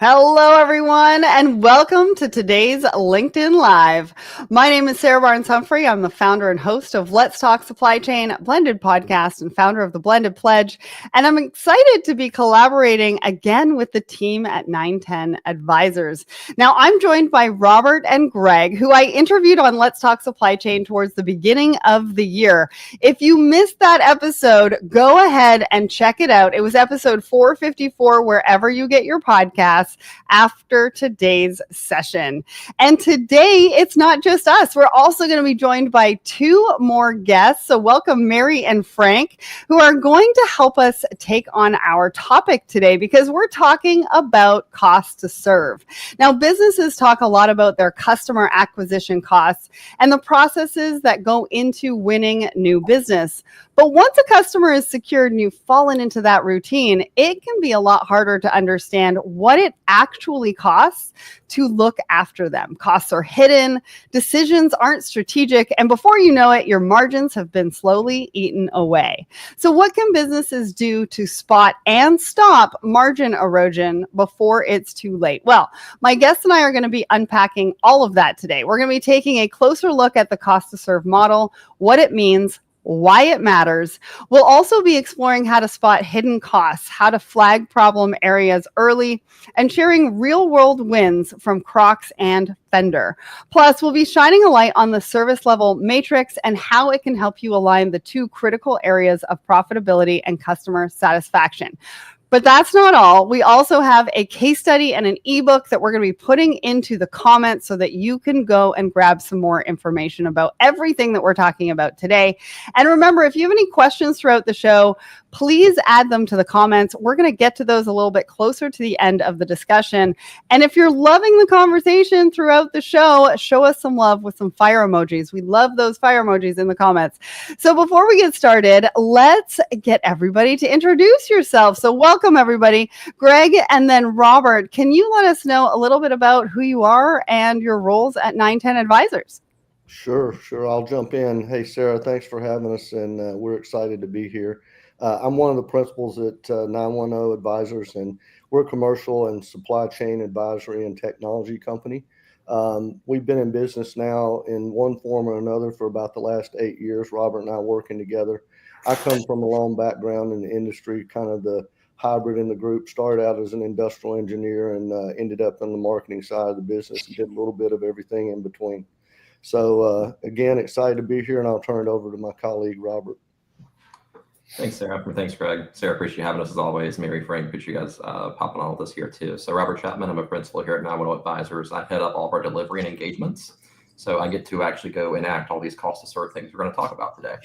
Hello, everyone, and welcome to today's LinkedIn Live. My name is Sarah Barnes-Humphrey. I'm the founder and host of Let's Talk Supply Chain Blended podcast and founder of the Blended Pledge. And I'm excited to be collaborating again with the team at 910 Advisors. Now, I'm joined by Robert and Greg, who I interviewed on Let's Talk Supply Chain towards the beginning of the year. If you missed that episode, go ahead and check it out. It was episode 454, wherever you get your podcasts, after today's session. And today, it's not just us. We're also going to be joined by two more guests. So welcome Mary and Frank, who are going to help us take on our topic today because we're talking about cost to serve. Now, businesses talk a lot about their customer acquisition costs and the processes that go into winning new business. But once a customer is secured and you've fallen into that routine, it can be a lot harder to understand what it actually costs to look after them. Costs are hidden, decisions aren't strategic, and before you know it, your margins have been slowly eaten away. So what can businesses do to spot and stop margin erosion before it's too late? Well, my guests and I are going to be unpacking all of that today. We're going to be taking a closer look at the cost to serve model, what it means, why it matters. We'll also be exploring how to spot hidden costs, how to flag problem areas early, and sharing real-world wins from Crocs and Fender. Plus, we'll be shining a light on the service level matrix and how it can help you align the two critical areas of profitability and customer satisfaction. But that's not all. We also have a case study and an ebook that we're going to be putting into the comments so that you can go and grab some more information about everything that we're talking about today. And remember, if you have any questions throughout the show, please add them to the comments. We're going to get to those a little bit closer to the end of the discussion. And if you're loving the conversation throughout the show, show us some love with some fire emojis. We love those fire emojis in the comments. So before we get started, let's get everybody to introduce yourself. So welcome, everybody. Greg and then Robert, can you let us know a little bit about who you are and your roles at 910 Advisors? Sure. I'll jump in. Hey, Sarah, thanks for having us, and we're excited to be here. I'm one of the principals at 910 Advisors, and we're a commercial and supply chain advisory and technology company. We've been in business now in one form or another for about the last 8 years, Robert and I working together. I come from a long background in the industry, kind of the hybrid in the group. Started out as an industrial engineer and ended up on the marketing side of the business and did a little bit of everything in between. So again, excited to be here, and I'll turn it over to my colleague, Robert. Thanks, Sarah. Thanks, Greg. Sarah, appreciate you having us as always. Mary, Frank, appreciate you guys popping on with us here too. So Robert Chapman, I'm a principal here at 910 Advisors. I head up all of our delivery and engagements. So I get to actually go enact all these cost to serve things we're going to talk about today.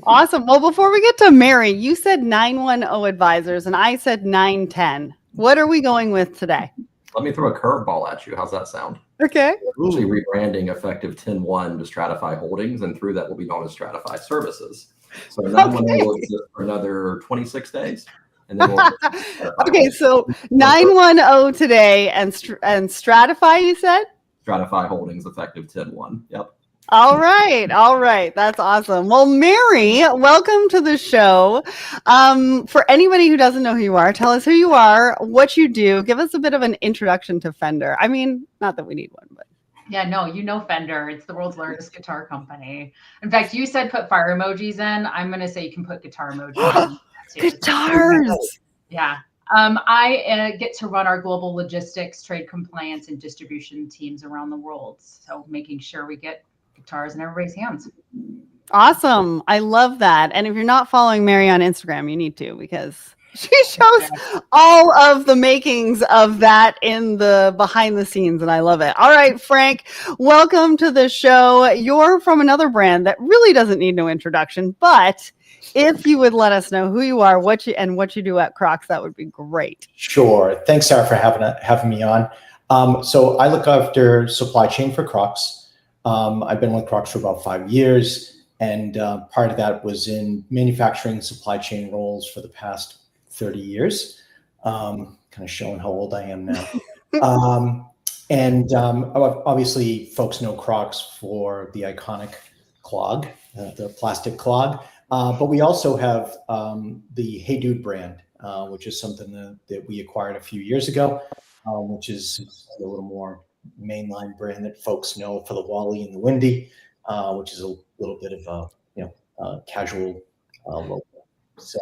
Awesome. Well, before we get to Mary, you said 910 Advisors and I said 910. What are we going with today? Let me throw a curveball at you. How's that sound? Okay. We're actually rebranding effective 10/1 to Stratify Holdings, and through that will be known as Stratify Services. So 910 will exist for another 26 days. And then we'll okay, so 910 today and Stratify, you said? Stratify Holdings effective 10/1. Yep. All right. That's awesome. Well, Mary, welcome to the show. For anybody who doesn't know who you are, tell us who you are, what you do. Give us a bit of an introduction to Fender. I mean, not that we need one, but. Yeah, no, you know Fender. It's the world's largest guitar company. In fact, you said put fire emojis in. I'm going to say you can put guitar emojis in. Guitars! Yeah. I get to run our global logistics, trade compliance, and distribution teams around the world. So making sure we get guitars in everybody's hands. Awesome. I love that. And if you're not following Mary on Instagram, you need to, because she shows all of the makings of that in the behind the scenes, and I love it. All right, Frank, welcome to the show. You're from another brand that really doesn't need no introduction, but if you would let us know who you are, what you do at Crocs, that would be great. Sure. Thanks, Sarah, for having me on. So I look after supply chain for Crocs. I've been with Crocs for about 5 years, and part of that was in manufacturing supply chain roles for the past 30 years, kind of showing how old I am now. Obviously, folks know Crocs for the iconic clog, the plastic clog, but we also have the Hey Dude brand, which is something that we acquired a few years ago. which is a little more mainline brand that folks know for the Wally and the Windy, which is a little bit of a casual logo. So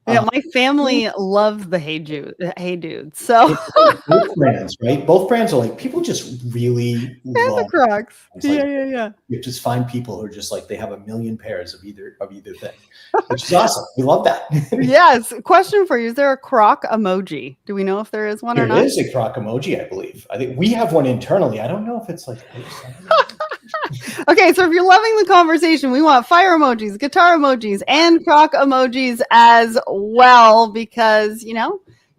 Yeah, my family loves the Hey Dude. So both brands, right? Both brands are like, people just really love the Crocs. It's like, Yeah. you just find people who are just like, they have a million pairs of either thing, which is awesome. We love that. Yes. Question for you: is there a Croc emoji? Do we know if there is one or not? There is a Croc emoji, I believe. I think we have one internally. I don't know if it's like. Okay, so if you're loving the conversation, we want fire emojis, guitar emojis, and Croc emojis as well, because,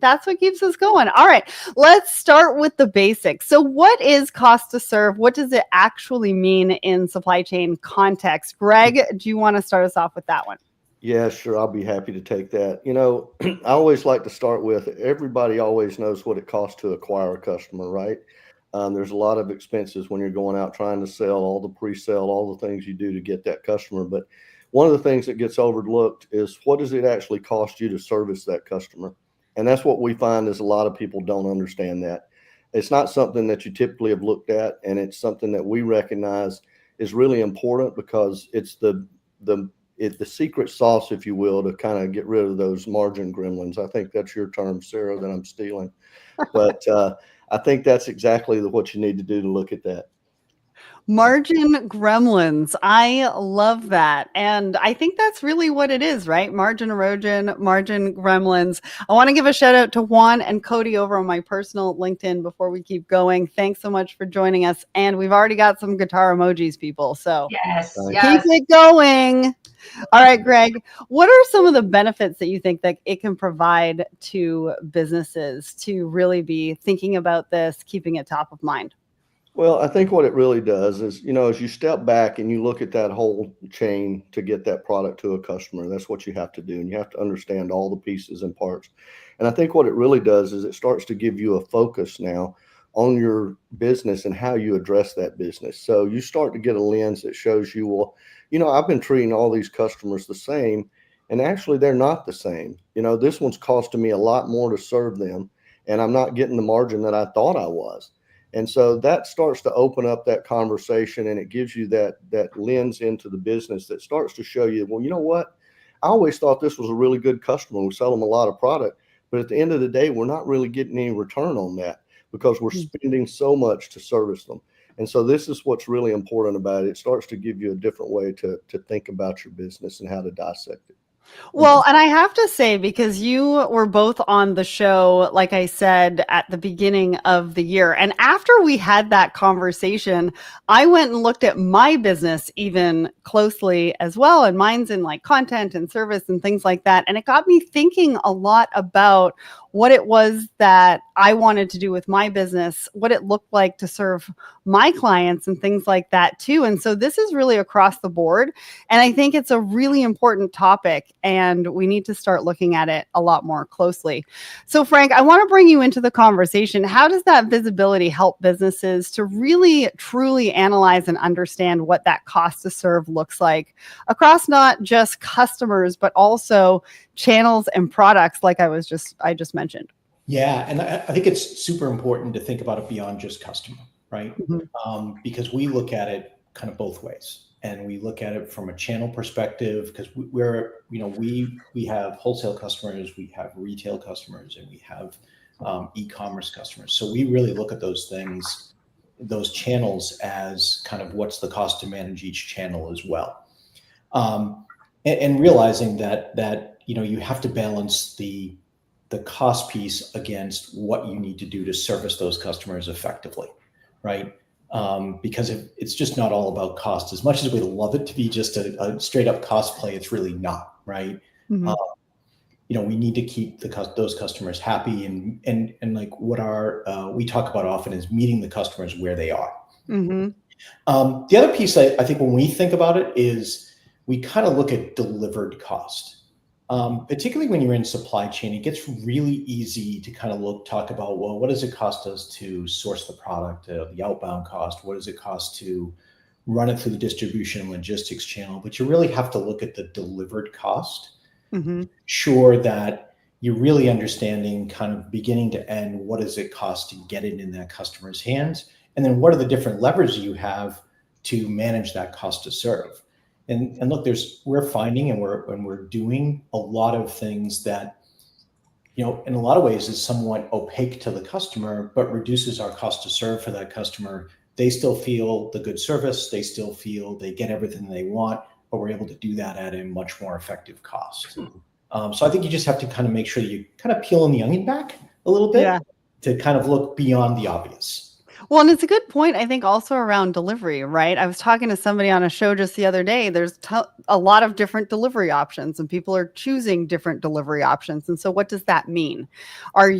that's what keeps us going. All right, let's start with the basics. So what is cost to serve? What does it actually mean in supply chain context? Greg, do you want to start us off with that one? Yeah, sure. I'll be happy to take that. I always like to start with, everybody always knows what it costs to acquire a customer, right? There's a lot of expenses when you're going out trying to sell, all the pre-sale, all the things you do to get that customer. But one of the things that gets overlooked is, what does it actually cost you to service that customer? And that's what we find is a lot of people don't understand that. It's not something that you typically have looked at, and it's something that we recognize is really important, because it's the secret sauce, if you will, to kind of get rid of those margin gremlins. I think that's your term, Sarah, that I'm stealing. But I think that's exactly what you need to do to look at that. Margin gremlins. I love that. And I think that's really what it is, right? Margin erosion, margin gremlins. I want to give a shout out to Juan and Cody over on my personal LinkedIn before we keep going. Thanks so much for joining us. And we've already got some guitar emojis, people. So Yes. keep it going. All right, Greg, what are some of the benefits that you think that it can provide to businesses to really be thinking about this, keeping it top of mind? Well, I think what it really does is, as you step back and you look at that whole chain to get that product to a customer, that's what you have to do. And you have to understand all the pieces and parts. And I think what it really does is it starts to give you a focus now on your business and how you address that business. So you start to get a lens that shows you, well, I've been treating all these customers the same, and actually they're not the same. This one's costing me a lot more to serve them, and I'm not getting the margin that I thought I was. And so that starts to open up that conversation, and it gives you that lens into the business that starts to show you, well, you know what? I always thought this was a really good customer. We sell them a lot of product, but at the end of the day, we're not really getting any return on that because we're spending so much to service them. And so this is what's really important about it. It starts to give you a different way to think about your business and how to dissect it. Well, and I have to say, because you were both on the show, like I said, at the beginning of the year, and after we had that conversation, I went and looked at my business even closely as well. And mine's in like content and service and things like that. And it got me thinking a lot about what it was that I wanted to do with my business, what it looked like to serve my clients and things like that too. And so this is really across the board. And I think it's a really important topic, and we need to start looking at it a lot more closely. So Frank, I want to bring you into the conversation. How does that visibility help businesses to really truly analyze and understand what that cost to serve looks like across not just customers, but also channels and products like I just mentioned? Yeah, and I think it's super important to think about it beyond just customer, right? Because we look at it kind of both ways, and we look at it from a channel perspective, because we have wholesale customers, we have retail customers, and we have e-commerce customers. So we really look at those things, those channels, as kind of what's the cost to manage each channel as well, and realizing that you have to balance the cost piece against what you need to do to service those customers effectively, right? Because it's just not all about cost. As much as we love it to be just a straight up cost play, it's really not, right? We need to keep those customers happy, and like what we talk about often is meeting the customers where they are. The other piece I think when we think about it is we kind of look at delivered cost. Particularly when you're in supply chain, it gets really easy to kind of talk about, well, what does it cost us to source the product, the outbound cost? What does it cost to run it through the distribution and logistics channel? But you really have to look at the delivered cost. Sure that you're really understanding kind of beginning to end, what does it cost to get it in that customer's hands? And then what are the different levers you have to manage that cost to serve? And look, we're finding and we're doing a lot of things that, in a lot of ways is somewhat opaque to the customer, but reduces our cost to serve for that customer. They still feel the good service. They still feel they get everything they want, but we're able to do that at a much more effective cost. So I think you just have to kind of make sure you kind of peel the onion back a little bit to kind of look beyond the obvious. Well, and it's a good point, I think, also around delivery, right? I was talking to somebody on a show just the other day. There's a lot of different delivery options, and people are choosing different delivery options. And so what does that mean? Are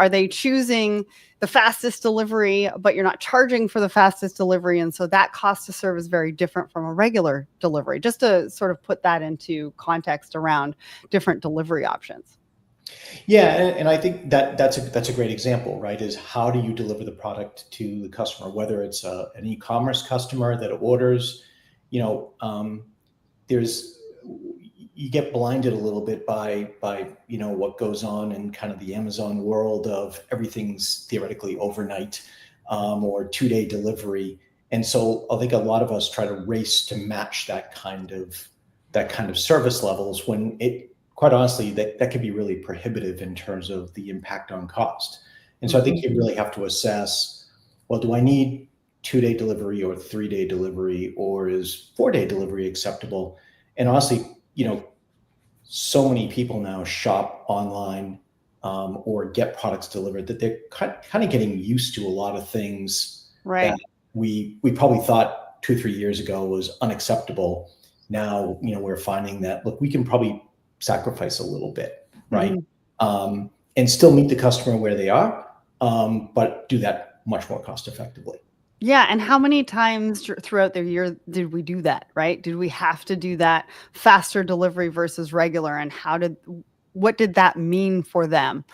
they choosing the fastest delivery, but you're not charging for the fastest delivery? And so that cost to serve is very different from a regular delivery, just to sort of put that into context around different delivery options. Yeah, and I think that's a great example, right? Is how do you deliver the product to the customer, whether it's an e-commerce customer that orders, you get blinded a little bit by what goes on in kind of the Amazon world of everything's theoretically overnight or 2-day delivery, and so I think a lot of us try to race to match that kind of service levels when it. Quite honestly, that could be really prohibitive in terms of the impact on cost. And so I think you really have to assess, well, do I need 2-day delivery or 3-day delivery, or is 4-day delivery acceptable? And honestly, so many people now shop online or get products delivered that they're kind of getting used to a lot of things that we probably thought 2-3 years ago was unacceptable. Now, we're finding that, look, we can probably sacrifice a little bit, right? And still meet the customer where they are, but do that much more cost effectively. Yeah. And how many times throughout the year did we do that, right? Did we have to do that faster delivery versus regular? And what did that mean for them?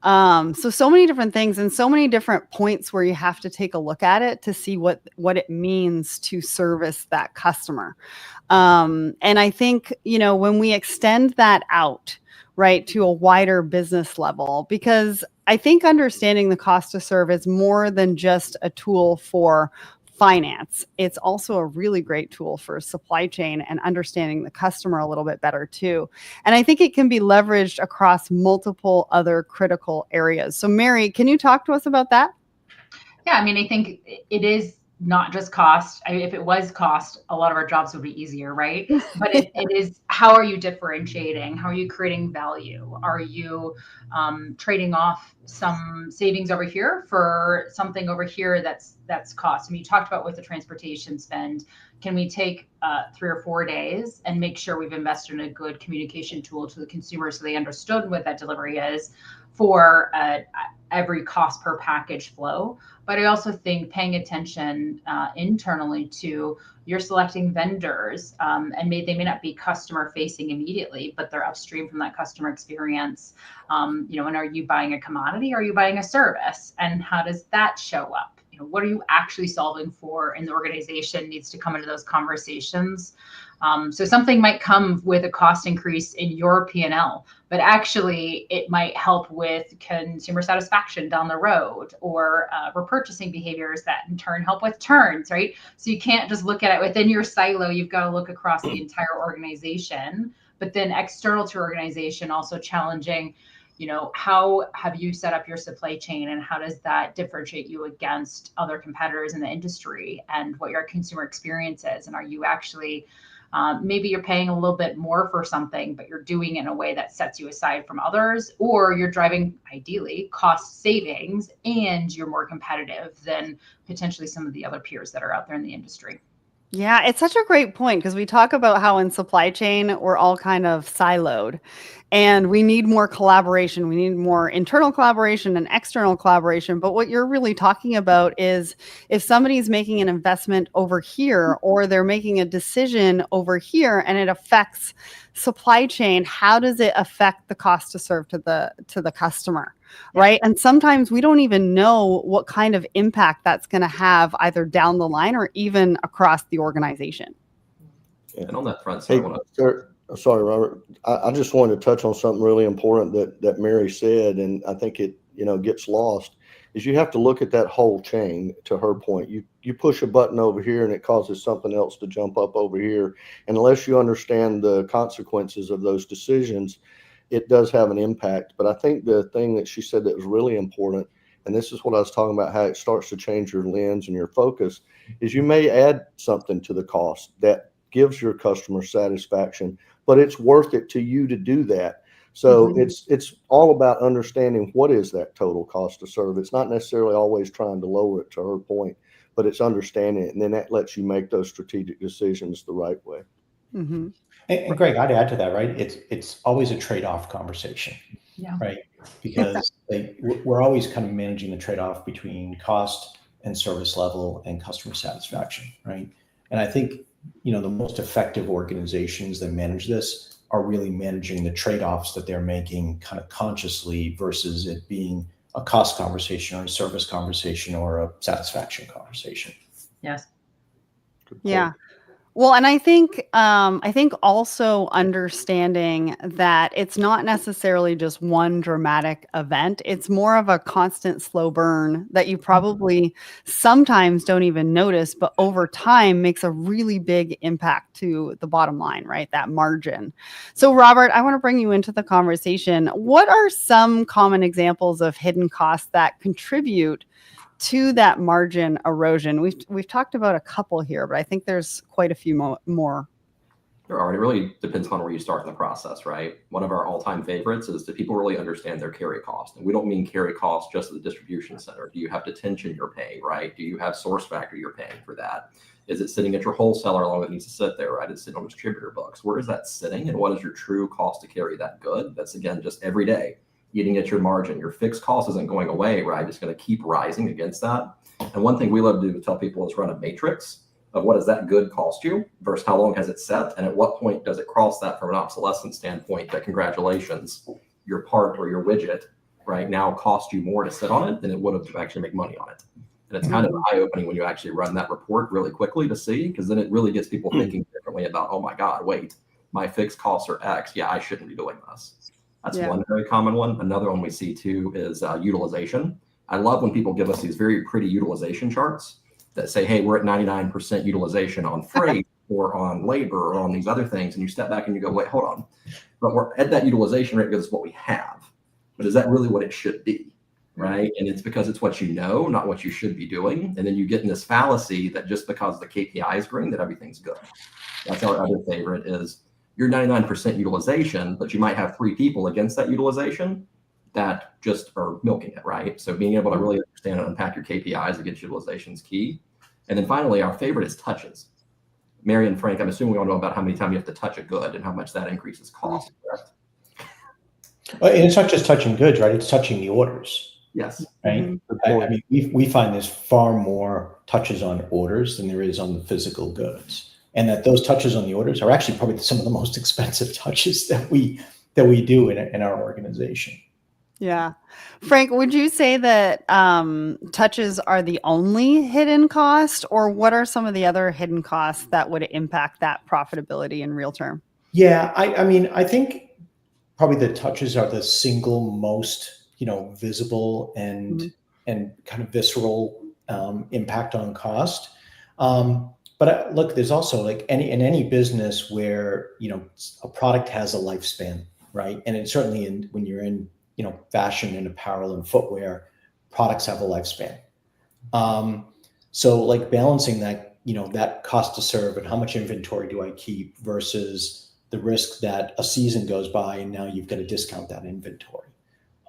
So many different things and so many different points where you have to take a look at it to see what it means to service that customer. And I think, when we extend that out, right, to a wider business level, because I think understanding the cost to serve is more than just a tool for finance. It's also a really great tool for supply chain and understanding the customer a little bit better too. And I think it can be leveraged across multiple other critical areas. So Mary, can you talk to us about that? Yeah, I mean, I think it is not just cost. If it was cost, a lot of our jobs would be easier, right? But it is, how are you differentiating? How are you creating value? Are you trading off some savings over here for something over here that's cost? I mean, you talked about with the transportation spend. Can we take 3 or 4 days and make sure we've invested in a good communication tool to the consumer so they understood what that delivery is for every cost per package flow? But I also think paying attention internally to, you're selecting vendors and they may not be customer facing immediately, but they're upstream from that customer experience. And are you buying a commodity? Or are you buying a service? And how does that show up? What are you actually solving for in the organization needs to come into those conversations. So something might come with a cost increase in your P&L, but actually it might help with consumer satisfaction down the road, or repurchasing behaviors that in turn help with turns, right? So you can't just look at it within your silo. You've got to look across the entire organization, but then external to organization, also challenging, how have you set up your supply chain, and how does that differentiate you against other competitors in the industry, and what your consumer experience is? And are you actually, maybe you're paying a little bit more for something, but you're doing it in a way that sets you aside from others, or you're driving, ideally, cost savings, and you're more competitive than potentially some of the other peers that are out there in the industry. Yeah, it's such a great point, because we talk about how in supply chain, we're all kind of siloed and we need more collaboration. We need more internal collaboration and external collaboration. But what you're really talking about is if somebody's making an investment over here, or they're making a decision over here, and it affects supply chain, how does it affect the cost to serve to the customer? Right. And sometimes we don't even know what kind of impact that's going to have either down the line or even across the organization. And on that front, Hey, Sorry, Robert. I just wanted to touch on something really important that Mary said, and I think it gets lost. Is you have to look at that whole chain. To her point, you push a button over here and it causes something else to jump up over here, and unless you understand the consequences of those decisions, it does have an impact. But I think the thing that she said that was really important, and this is what I was talking about, how it starts to change your lens and your focus, is you may add something to the cost that gives your customer satisfaction, but it's worth it to you to do that. So it's all about understanding what is that total cost to serve. It's not necessarily always trying to lower it, to her point, but it's understanding it, and then that lets you make those strategic decisions the right way. Mm-hmm. And Greg, I'd add to that, right? It's always a trade-off conversation, right? Because we're always kind of managing the trade-off between cost and service level and customer satisfaction, right? And I think, the most effective organizations that manage this are really managing the trade-offs that they're making kind of consciously versus it being a cost conversation or a service conversation or a satisfaction conversation. Yes. Yeah. Well, and I think also understanding that it's not necessarily just one dramatic event. It's more of a constant slow burn that you probably sometimes don't even notice, but over time makes a really big impact to the bottom line, right? That margin. So, Robert, I want to bring you into the conversation. What are some common examples of hidden costs that contribute to that margin erosion? We've talked about a couple here, but I think there's quite a few more. There are. It really depends on where you start in the process, right? One of our all-time favorites is, do people really understand their carry cost? And we don't mean carry cost just at the distribution center. Do you have detention you're paying, right? Do you have source factor you're paying for that? Is it sitting at your wholesaler along that needs to sit there, right? It's sitting on distributor books. Where is that sitting? And what is your true cost to carry that good? That's, again, just every day eating at your margin. Your fixed cost isn't going away, right? It's going to keep rising against that. And one thing we love to do to tell people is run a matrix of what does that good cost you versus how long has it set, and at what point does it cross that from an obsolescence standpoint that, congratulations, your part or your widget right now cost you more to sit on it than it would have to actually make money on it. And it's kind of eye-opening when you actually run that report really quickly to see, because then it really gets people thinking differently about, oh my God, wait, my fixed costs are X. Yeah, I shouldn't be doing this. That's one very common one. Another one we see too is utilization. I love when people give us these very pretty utilization charts that say, hey, we're at 99% utilization on freight or on labor or on these other things. And you step back and you go, wait, hold on. But we're at that utilization rate because it's what we have. But is that really what it should be? Right. And it's because it's what you know, not what you should be doing. And then you get in this fallacy that just because the KPI is green, that everything's good. That's our other favorite is, you're 99% utilization, but you might have 3 people against that utilization that just are milking it, right? So being able to really understand and unpack your KPIs against utilization is key. And then finally, our favorite is touches. Mary and Frank, I'm assuming we all know about how many times you have to touch a good and how much that increases cost, correct? And it's not just touching goods, right? It's touching the orders. Yes. Right. I mean, we find there's far more touches on orders than there is on the physical goods. And that those touches on the orders are actually probably some of the most expensive touches that we do in our organization. Yeah. Frank, would you say that touches are the only hidden cost, or what are some of the other hidden costs that would impact that profitability in real term? Yeah, I mean, I think probably the touches are the single most, visible and kind of visceral impact on cost. But look, there's also like in any business where, a product has a lifespan, right? And it's certainly when you're in, fashion and apparel and footwear, products have a lifespan. So like balancing that, that cost to serve and how much inventory do I keep versus the risk that a season goes by and now you've got to discount that inventory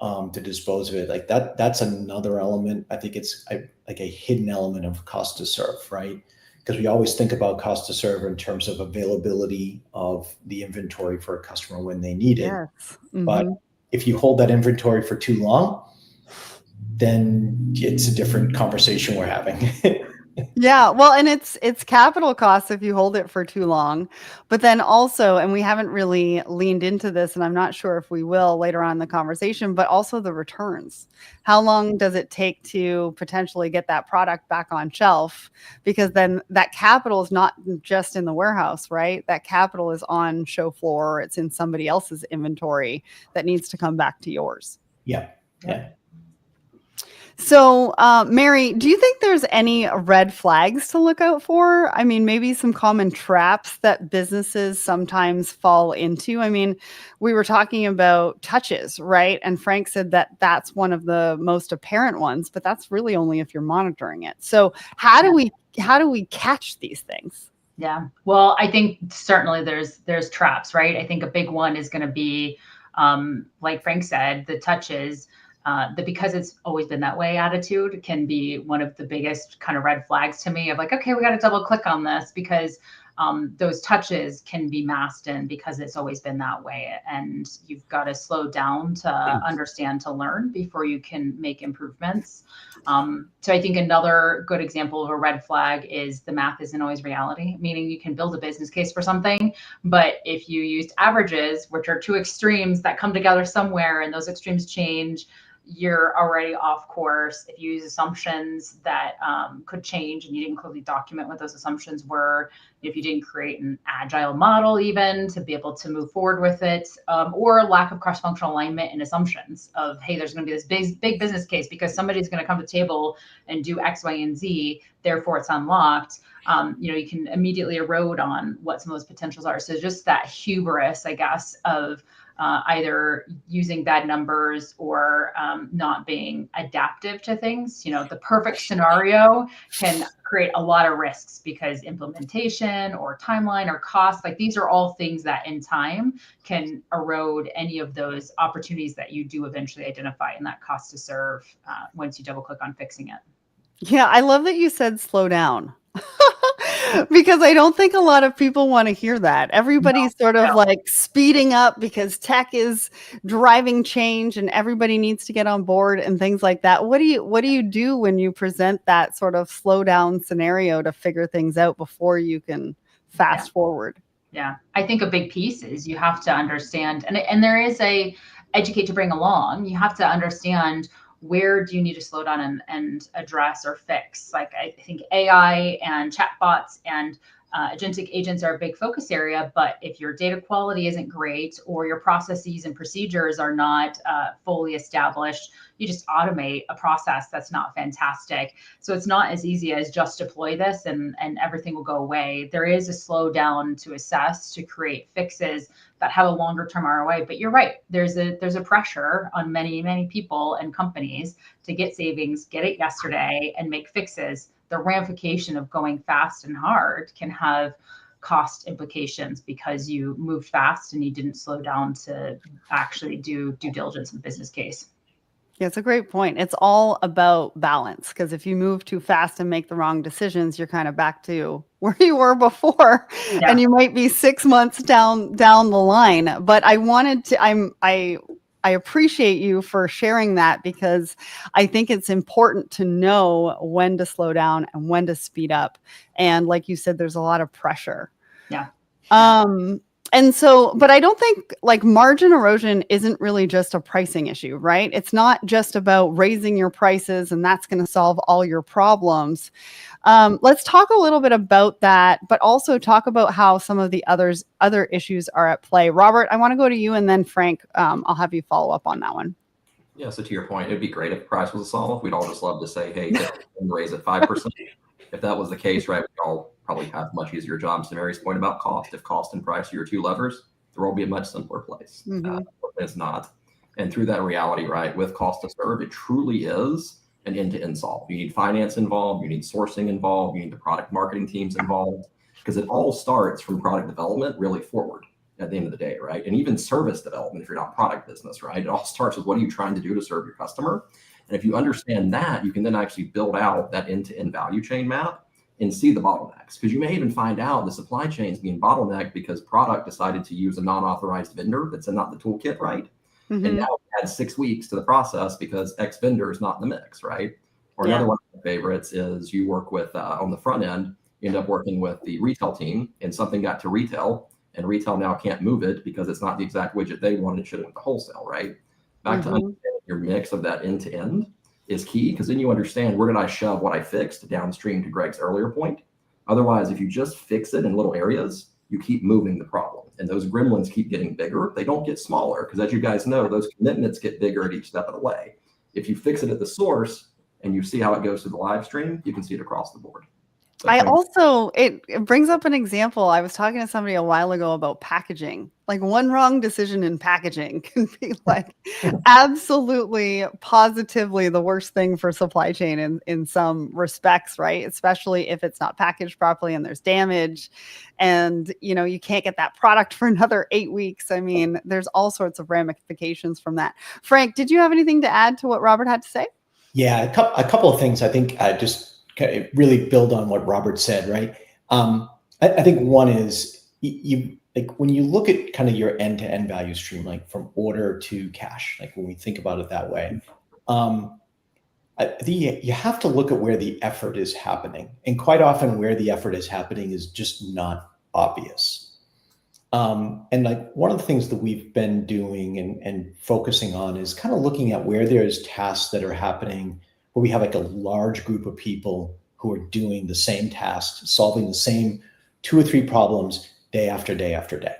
to dispose of it. Like that's another element. I think it's like a hidden element of cost to serve, right? Because we always think about cost to serve in terms of availability of the inventory for a customer when they need it. Yes. But if you hold that inventory for too long, then it's a different conversation we're having. Yeah, well, and it's capital costs if you hold it for too long. But then also, and we haven't really leaned into this, and I'm not sure if we will later on in the conversation, but also the returns. How long does it take to potentially get that product back on shelf? Because then that capital is not just in the warehouse, right? That capital is on show floor, or it's in somebody else's inventory that needs to come back to yours. Yeah. Yeah. So, Mary, do you think there's any red flags to look out for? I mean, maybe some common traps that businesses sometimes fall into. I mean, we were talking about touches, right? And Frank said that that's one of the most apparent ones, but that's really only if you're monitoring it. So, how do we catch these things? Yeah. Well, I think certainly there's traps, right? I think a big one is going to be, like Frank said, the touches. The because it's always been that way attitude can be one of the biggest kind of red flags to me of like, okay, we got to double click on this because those touches can be masked in because it's always been that way. And you've got to slow down to understand, to learn before you can make improvements. So I think another good example of a red flag is the math isn't always reality, meaning you can build a business case for something, but if you used averages, which are two extremes that come together somewhere and those extremes change, you're already off course. If you use assumptions that could change and you didn't clearly document what those assumptions were, if you didn't create an agile model even to be able to move forward with it, or lack of cross-functional alignment and assumptions of, hey, there's going to be this big business case because somebody's going to come to the table and do X, Y, and Z, therefore it's unlocked. You can immediately erode on what some of those potentials are. So just that hubris, I guess, of either using bad numbers or not being adaptive to things. The perfect scenario can create a lot of risks because implementation or timeline or cost, like these are all things that in time can erode any of those opportunities that you do eventually identify in that cost to serve once you double click on fixing it. Yeah, I love that you said slow down. Because I don't think a lot of people want to hear that. Everybody's sort of like speeding up because tech is driving change and everybody needs to get on board and things like that. What do you do when you present that sort of slow down scenario to figure things out before you can fast forward? Yeah, I think a big piece is you have to understand, and there is a educate to bring along. You have to understand where do you need to slow down and address or fix. Like I think AI and chatbots and agentic agents are a big focus area, but if your data quality isn't great or your processes and procedures are not fully established, you just automate a process that's not fantastic. So it's not as easy as just deploy this and everything will go away. There is a slow down to assess, to create fixes that have a longer term ROI. But you're right, there's a pressure on many people and companies to get savings, get it yesterday, and make fixes. The ramification of going fast and hard can have cost implications because you moved fast and you didn't slow down to actually do due diligence in the business case. Yeah, it's a great point. It's all about balance because if you move too fast and make the wrong decisions, you're kind of back to where you were before, and you might be 6 months down the line. But I appreciate you for sharing that because I think it's important to know when to slow down and when to speed up. And like you said, there's a lot of pressure. Yeah. And so, but I don't think like margin erosion isn't really just a pricing issue, right? It's not just about raising your prices and that's going to solve all your problems. Let's talk a little bit about that, but also talk about how some of the other issues are at play. Robert, I want to go to you and then Frank, I'll have you follow up on that one. Yeah, so to your point, it'd be great if price was a solve. We'd all just love to say, hey, raise it 5%. If that was the case, right, we'd all probably have much easier jobs. To Mary's point about cost, if cost and price are your two levers, the world would be a much simpler place. Mm-hmm. It's not. And through that reality, right, with cost to serve, it truly is an end-to-end solve. You need finance involved, you need sourcing involved, you need the product marketing teams involved, because it all starts from product development really forward at the end of the day, right? And even service development, if you're not product business, right? It all starts with what are you trying to do to serve your customer? And if you understand that, you can then actually build out that end-to-end value chain map and see the bottlenecks. Because you may even find out the supply chain is being bottlenecked because product decided to use a non-authorized vendor that's not the toolkit, right? Mm-hmm. And now we add 6 weeks to the process because X vendor is not in the mix, right? Or another one favorites is you work with on the front end, you end up working with the retail team, and something got to retail, and retail now can't move it because it's not the exact widget they wanted. It should have went to wholesale, right? Back to understanding your mix of that end to end is key, because then you understand, where did I shove what I fixed downstream, to Greg's earlier point. Otherwise, if you just fix it in little areas, you keep moving the problem, and those gremlins keep getting bigger. They don't get smaller, because as you guys know, those commitments get bigger at each step of the way. If you fix it at the source and you see how it goes to the live stream, you can see it across the board. It brings up an example. I was talking to somebody a while ago about packaging. Like, one wrong decision in packaging can be like absolutely, positively the worst thing for supply chain in some respects, right? Especially if it's not packaged properly and there's damage, and you can't get that product for another 8 weeks. I mean, there's all sorts of ramifications from that. Frank, did you have anything to add to what Robert had to say? Yeah, a couple of things. I think just really build on what Robert said, right? I think one is you like, when you look at kind of your end-to-end value stream, like from order to cash, like when we think about it that way, I think you have to look at where the effort is happening. And quite often where the effort is happening is just not obvious. And like, one of the things that we've been doing and focusing on is kind of looking at where there's tasks that are happening where we have like a large group of people who are doing the same tasks, solving the same 2 or 3 problems day after day after day,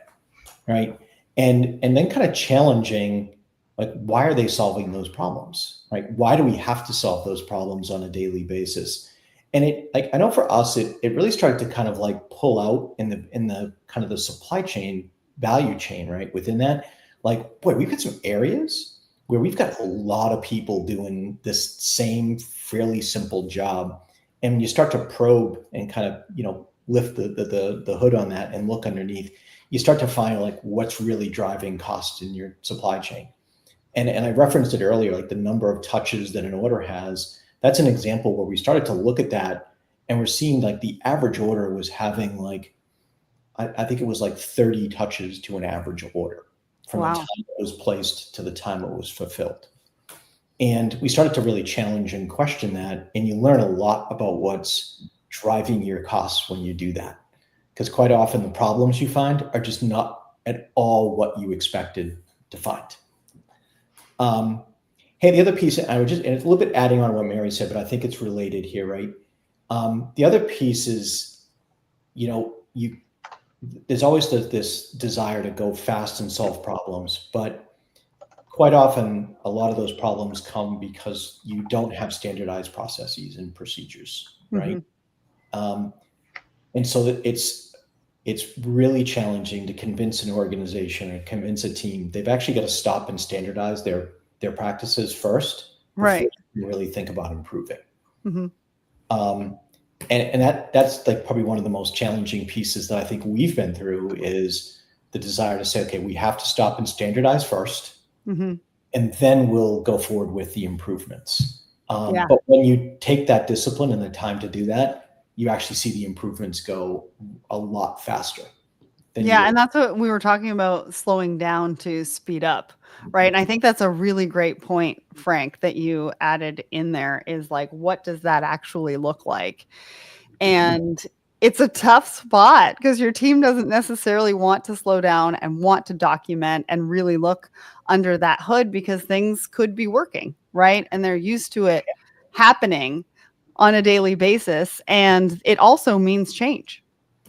right? And then kind of challenging, like, why are they solving those problems, right? Why do we have to solve those problems on a daily basis? And it, like, I know for us, it really started to kind of like pull out in the kind of the supply chain value chain, right? Within that, like, boy, we've got some areas where we've got a lot of people doing this same fairly simple job. And when you start to probe and kind of, lift the hood on that and look underneath, you start to find like what's really driving costs in your supply chain. And I referenced it earlier, like the number of touches that an order has. That's an example where we started to look at that, and we're seeing like the average order was having like, I think it was like 30 touches to an average order from the time it was placed to the time it was fulfilled. And we started to really challenge and question that. And you learn a lot about what's driving your costs when you do that. Because quite often the problems you find are just not at all what you expected to find. Hey, the other piece, and it's a little bit adding on what Mary said, but I think it's related here, right? The other piece is, there's always this desire to go fast and solve problems, but quite often a lot of those problems come because you don't have standardized processes and procedures, right? And so that it's really challenging to convince an organization or convince a team. They've actually got to stop and standardize their practices first, right? You really think about improving. And that's like probably one of the most challenging pieces that I think we've been through, is the desire to say, okay, we have to stop and standardize first, and then we'll go forward with the improvements. But when you take that discipline and the time to do that, you actually see the improvements go a lot faster. And that's what we were talking about, slowing down to speed up, right? And I think that's a really great point, Frank, that you added in there, is like, what does that actually look like? And it's a tough spot because your team doesn't necessarily want to slow down and want to document and really look under that hood, because things could be working, right? And they're used to it happening on a daily basis. And it also means change.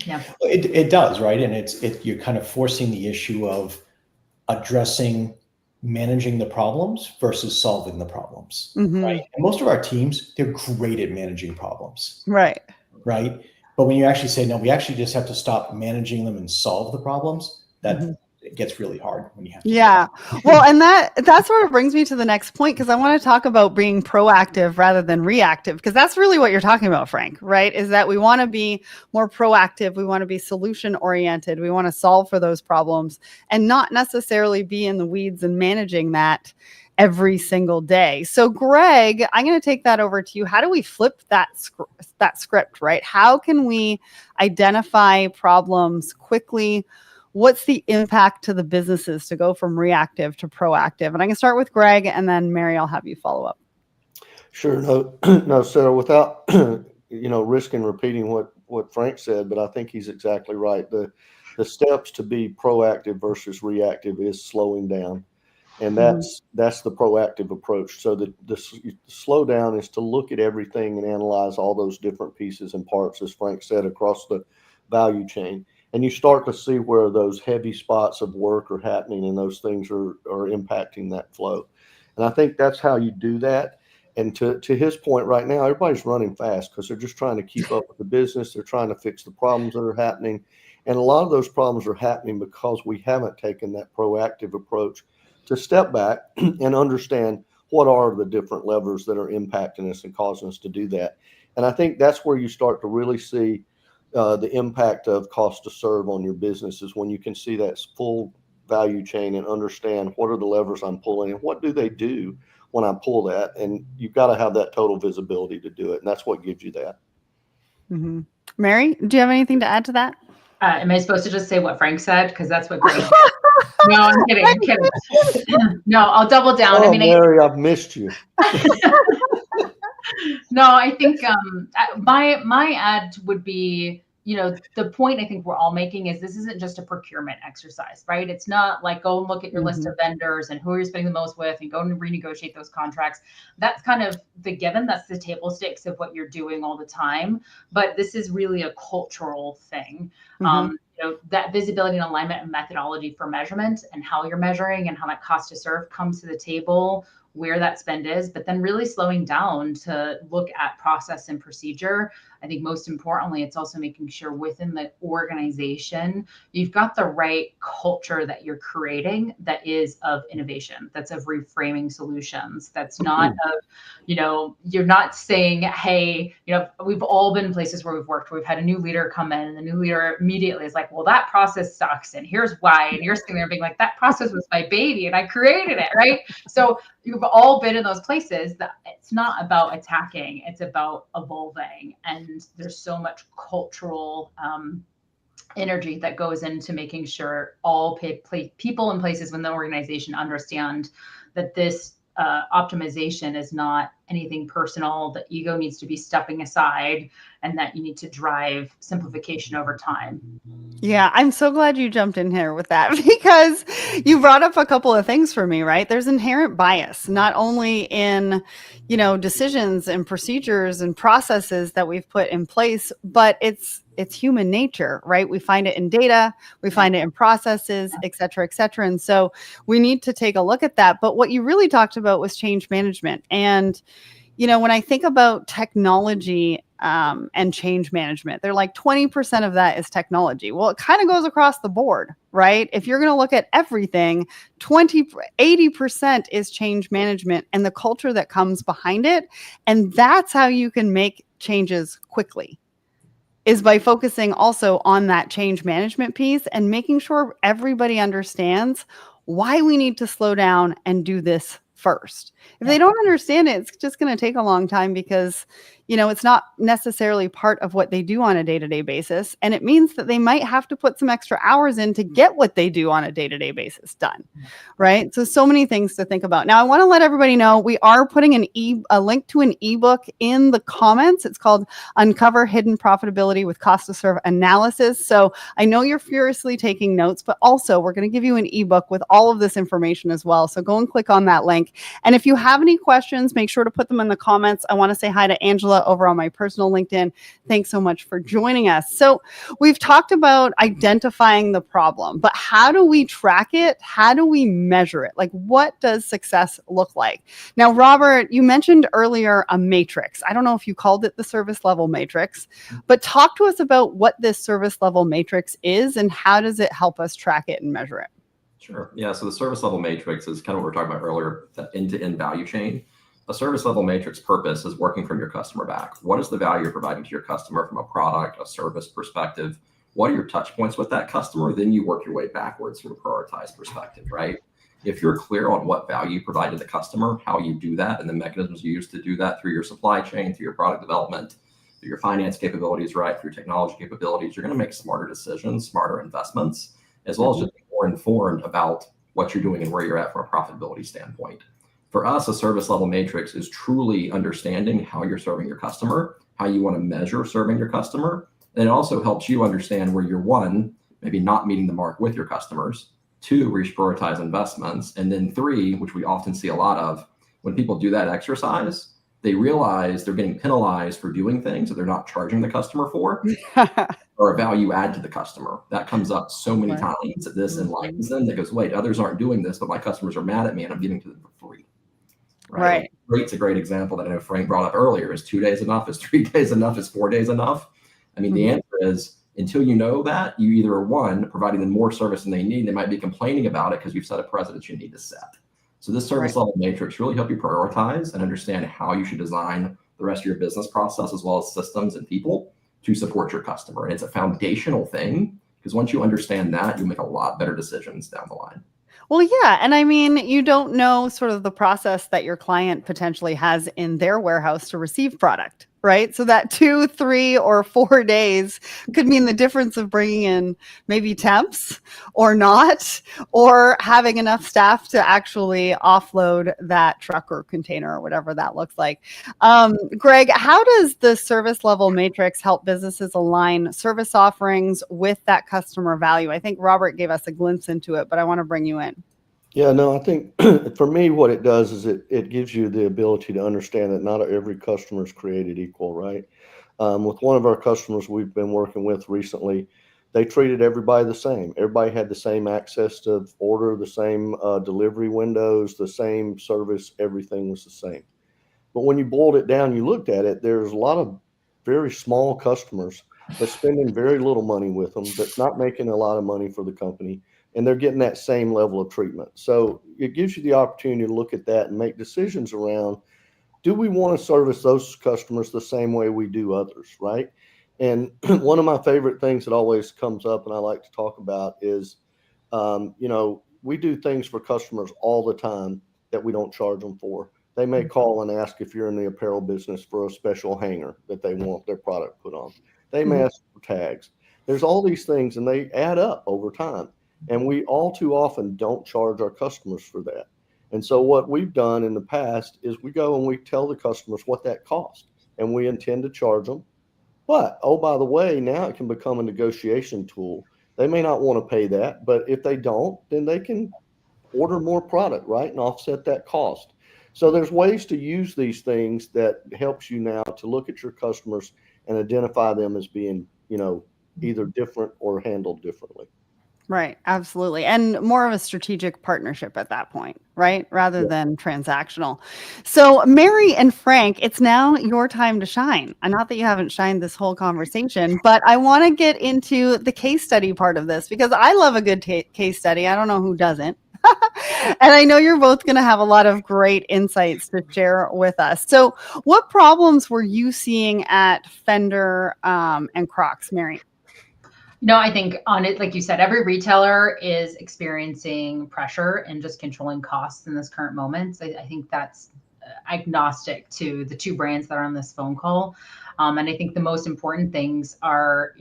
Yeah, it does, right? And you're kind of forcing the issue of addressing, managing the problems versus solving the problems, right? And most of our teams, they're great at managing problems, right? But when you actually say, no, we actually just have to stop managing them and solve the problems, that it gets really hard when you have to. Well, and that sort of brings me to the next point, because I want to talk about being proactive rather than reactive, because that's really what you're talking about, Frank, right? Is that we want to be more proactive. We want to be solution oriented. We want to solve for those problems and not necessarily be in the weeds and managing that every single day. So Greg, I'm going to take that over to you. How do we flip that script, right? How can we identify problems quickly? What's the impact to the businesses to go from reactive to proactive? And I can start with Greg, and then Mary, I'll have you follow up. Sure. No, no, Sarah, without, risking repeating what Frank said, but I think he's exactly right. The steps to be proactive versus reactive is slowing down. And that's the proactive approach. So the slow down is to look at everything and analyze all those different pieces and parts, as Frank said, across the value chain. And you start to see where those heavy spots of work are happening and those things are impacting that flow. And I think that's how you do that. And to his point right now, everybody's running fast because they're just trying to keep up with the business. They're trying to fix the problems that are happening. And a lot of those problems are happening because we haven't taken that proactive approach to step back and understand what are the different levers that are impacting us and causing us to do that. And I think that's where you start to really see the impact of cost to serve on your business, is when you can see that full value chain and understand what are the levers I'm pulling and what do they do when I pull that. And you've got to have that total visibility to do it. And that's what gives you that. Mm-hmm. Mary, do you have anything to add to that? Am I supposed to just say what Frank said? Because that's what Greg said. No, I'm kidding. I'm kidding. No, I'll double down. Oh, Mary, I've missed you. No, I think my ad would be, the point I think we're all making is this isn't just a procurement exercise, right? It's not like go and look at your list of vendors and who you're spending the most with and go and renegotiate those contracts. That's kind of the given. That's the table stakes of what you're doing all the time. But this is really a cultural thing. That visibility and alignment and methodology for measurement and how you're measuring and how that cost to serve comes to the table, where that spend is, but then really slowing down to look at process and procedure. I think most importantly, it's also making sure within the organization, you've got the right culture that you're creating that is of innovation, that's of reframing solutions, that's not of, you're not saying, hey, we've all been in places where we've worked, where we've had a new leader come in and the new leader immediately is like, well, that process sucks. And here's why. And you're sitting there being like, that process was my baby and I created it, right? So you've all been in those places that it's not about attacking, it's about evolving. And there's so much cultural energy that goes into making sure all people and places within the organization understand that this optimization is not anything personal, that ego needs to be stepping aside, and that you need to drive simplification over time. Yeah, I'm so glad you jumped in here with that, because you brought up a couple of things for me, right? There's inherent bias, not only in, decisions and procedures and processes that we've put in place, but it's human nature, right? We find it in data, we find it in processes, et cetera, et cetera. And so we need to take a look at that. But what you really talked about was change management. And when I think about technology and change management, they're like 20% of that is technology. Well, it kind of goes across the board, right? If you're going to look at everything, 80% is change management and the culture that comes behind it. And that's how you can make changes quickly, is by focusing also on that change management piece and making sure everybody understands why we need to slow down and do this first. If they don't understand it, it's just going to take a long time, because, it's not necessarily part of what they do on a day-to-day basis. And it means that they might have to put some extra hours in to get what they do on a day-to-day basis done. Right. So many things to think about. Now, I want to let everybody know we are putting a link to an ebook in the comments. It's called Uncover Hidden Profitability with Cost to Serve Analysis. So I know you're furiously taking notes, but also we're going to give you an ebook with all of this information as well. So go and click on that link. And if you have any questions, make sure to put them in the comments. I want to say hi to Angela over on my personal LinkedIn. Thanks so much for joining us. So we've talked about identifying the problem, but how do we track it? How do we measure it? Like, what does success look like? Now, Robert, you mentioned earlier a matrix. I don't know if you called it the service level matrix, but talk to us about what this service level matrix is and how does it help us track it and measure it? Sure. Yeah. So the service level matrix is kind of what we were talking about earlier, that end-to-end value chain. A service level matrix purpose is working from your customer back. What is the value you're providing to your customer from a product, a service perspective? What are your touch points with that customer? Then you work your way backwards from a prioritized perspective, right? If you're clear on what value you provide to the customer, how you do that, and the mechanisms you use to do that through your supply chain, through your product development, through your finance capabilities, right, through technology capabilities, you're going to make smarter decisions, smarter investments, as well as just be more informed about what you're doing and where you're at from a profitability standpoint. For us, a service level matrix is truly understanding how you're serving your customer, how you want to measure serving your customer. And it also helps you understand where you're, one, maybe not meeting the mark with your customers, two, where you should prioritize investments, and then three, which we often see a lot of, when people do that exercise, they realize they're getting penalized for doing things that they're not charging the customer for, or a value add to the customer. That comes up so many times that this enlightens them that goes, wait, others aren't doing this, but my customers are mad at me and I'm giving to them for free. Right. It's a great example that I know Frank brought up earlier. Is 2 days enough? Is 3 days enough? Is 4 days enough? I mean, the answer is, until you know that, you either are, one, providing them more service than they need. They might be complaining about it because you've set a precedent you need to set. So this service level matrix really help you prioritize and understand how you should design the rest of your business process, as well as systems and people, to support your customer. And it's a foundational thing, because once you understand that, you'll make a lot better decisions down the line. Well, yeah. And I mean, you don't know sort of the process that your client potentially has in their warehouse to receive product, right? So that 2, 3, or 4 days could mean the difference of bringing in maybe temps or not, or having enough staff to actually offload that truck or container or whatever that looks like. Greg, how does the service level matrix help businesses align service offerings with that customer value? I think Robert gave us a glimpse into it, but I want to bring you in. Yeah, no, I think for me, what it does is it gives you the ability to understand that not every customer is created equal, right? With one of our customers we've been working with recently, they treated everybody the same. Everybody had the same access to order, the same delivery windows, the same service, everything was the same. But when you boiled it down, you looked at it, there's a lot of very small customers that's spending very little money with them, that's not making a lot of money for the company, and they're getting that same level of treatment. So it gives you the opportunity to look at that and make decisions around, do we want to service those customers the same way we do others, right? And one of my favorite things that always comes up and I like to talk about is, we do things for customers all the time that we don't charge them for. They may call and ask if you're in the apparel business for a special hanger that they want their product put on. They may ask for tags. There's all these things and they add up over time. And we all too often don't charge our customers for that. And so what we've done in the past is we go and we tell the customers what that costs, and we intend to charge them. But, oh, by the way, now it can become a negotiation tool. They may not want to pay that, but if they don't, then they can order more product, right, and offset that cost. So there's ways to use these things that helps you now to look at your customers and identify them as being, either different or handled differently. Right. Absolutely. And more of a strategic partnership at that point, right? Rather than transactional. So Mary and Frank, it's now your time to shine. And not that you haven't shined this whole conversation, but I want to get into the case study part of this because I love a good case study. I don't know who doesn't. And I know you're both going to have a lot of great insights to share with us. So what problems were you seeing at Fender and Crocs, Mary? I think on it, like you said, every retailer is experiencing pressure and just controlling costs in this current moment. I think that's agnostic to the two brands that are on this phone call. And I think the most important things are,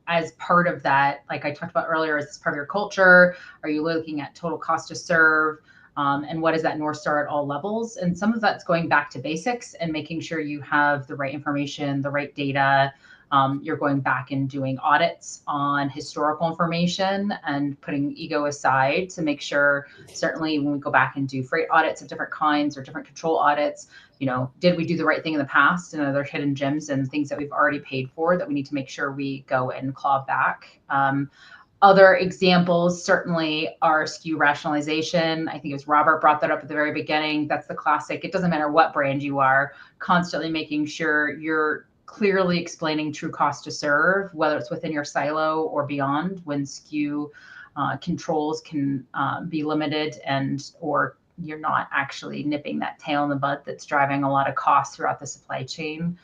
as part of that, like I talked about earlier, is this part of your culture? Are you looking at total cost to serve? And what is that North Star at all levels? And some of that's going back to basics and making sure you have the right information, the right data. You're going back and doing audits on historical information and putting ego aside to make sure, certainly when we go back and do freight audits of different kinds or different control audits, did we do the right thing in the past? And are there hidden gems and things that we've already paid for that we need to make sure we go and claw back? Other examples certainly are SKU rationalization. I think it was Robert brought that up at the very beginning. That's the classic. It doesn't matter what brand you are, constantly making sure you're clearly explaining true cost to serve, whether it's within your silo or beyond, when SKU controls can be limited or you're not actually nipping that tail in the bud that's driving a lot of costs throughout the supply chain.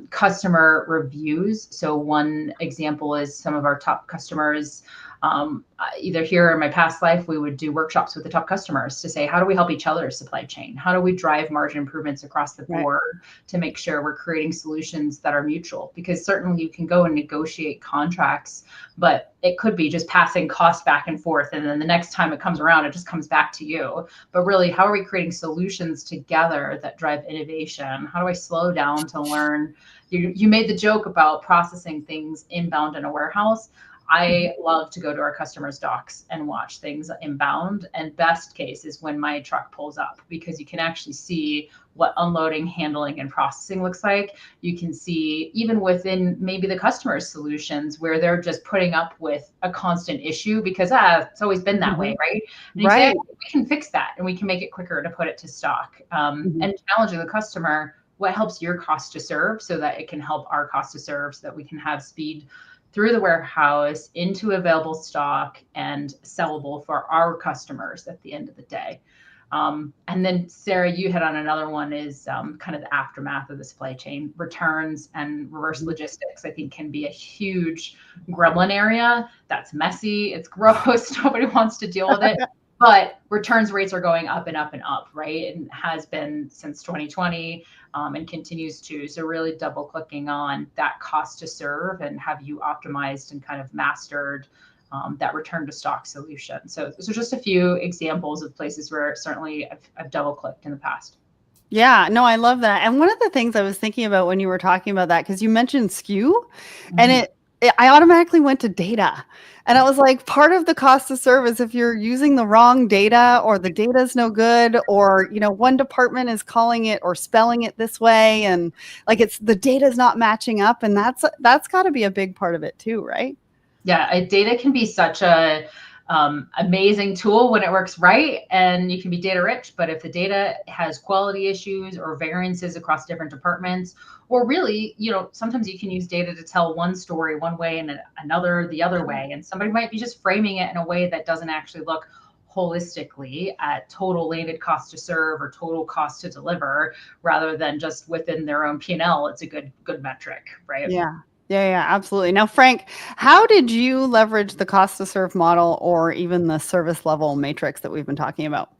Customer reviews. So one example is some of our top customers Either here or in my past life, we would do workshops with the top customers to say, how do we help each other's supply chain? How do we drive margin improvements across the board to make sure we're creating solutions that are mutual? Because certainly you can go and negotiate contracts, but it could be just passing cost back and forth. And then the next time it comes around, it just comes back to you. But really, how are we creating solutions together that drive innovation? How do I slow down to learn? You made the joke about processing things inbound in a warehouse. I love to go to our customers' docks and watch things inbound. And best case is when my truck pulls up, because you can actually see what unloading, handling, and processing looks like. You can see even within maybe the customer's solutions where they're just putting up with a constant issue because it's always been that way, right? And you say, we can fix that and we can make it quicker to put it to stock. And challenging the customer, what helps your cost to serve so that it can help our cost to serve, so that we can have speed through the warehouse into available stock and sellable for our customers at the end of the day. And then Sarah, you hit on another one is kind of the aftermath of the supply chain. Returns and reverse logistics, I think, can be a huge gremlin area. That's messy. It's gross. Nobody wants to deal with it. But returns rates are going up and up and up, right? And has been since 2020 and continues to. So really double clicking on that cost to serve and have you optimized and kind of mastered that return to stock solution. So just a few examples of places where certainly I've double clicked in the past. Yeah, no, I love that. And one of the things I was thinking about when you were talking about that, because you mentioned SKU, and I automatically went to data. And I was like, part of the cost of service, if you're using the wrong data or the data is no good, or, one department is calling it or spelling it this way. And like, the data is not matching up. And that's got to be a big part of it too, right? Yeah, data can be such a amazing tool when it works right, and you can be data rich. But if the data has quality issues or variances across different departments, or really, sometimes you can use data to tell one story one way and another the other way. And somebody might be just framing it in a way that doesn't actually look holistically at total landed cost to serve or total cost to deliver, rather than just within their own P&L. It's a good metric, right? Yeah, absolutely. Now, Frank, how did you leverage the cost to serve model or even the service level matrix that we've been talking about?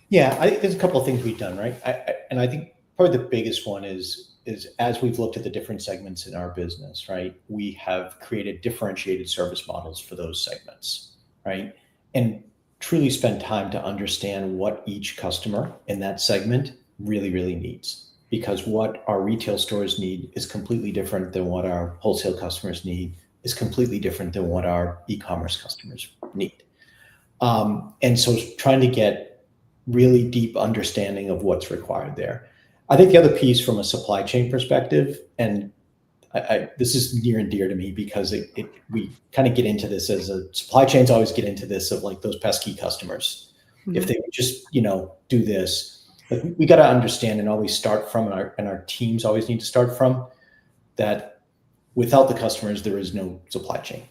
Yeah, I think there's a couple of things we've done, right? And I think probably the biggest one is as we've looked at the different segments in our business, right? We have created differentiated service models for those segments, right? And truly spend time to understand what each customer in that segment really, really needs. Because what our retail stores need is completely different than what our wholesale customers need, is completely different than what our e-commerce customers need. And so trying to get really deep understanding of what's required there. I think the other piece from a supply chain perspective, and this is near and dear to me because we kind of get into this as a supply chains always get into this of like those pesky customers. If they would just, do this. But we got to understand and always start from, and our teams always need to start from, that without the customers, there is no supply chain,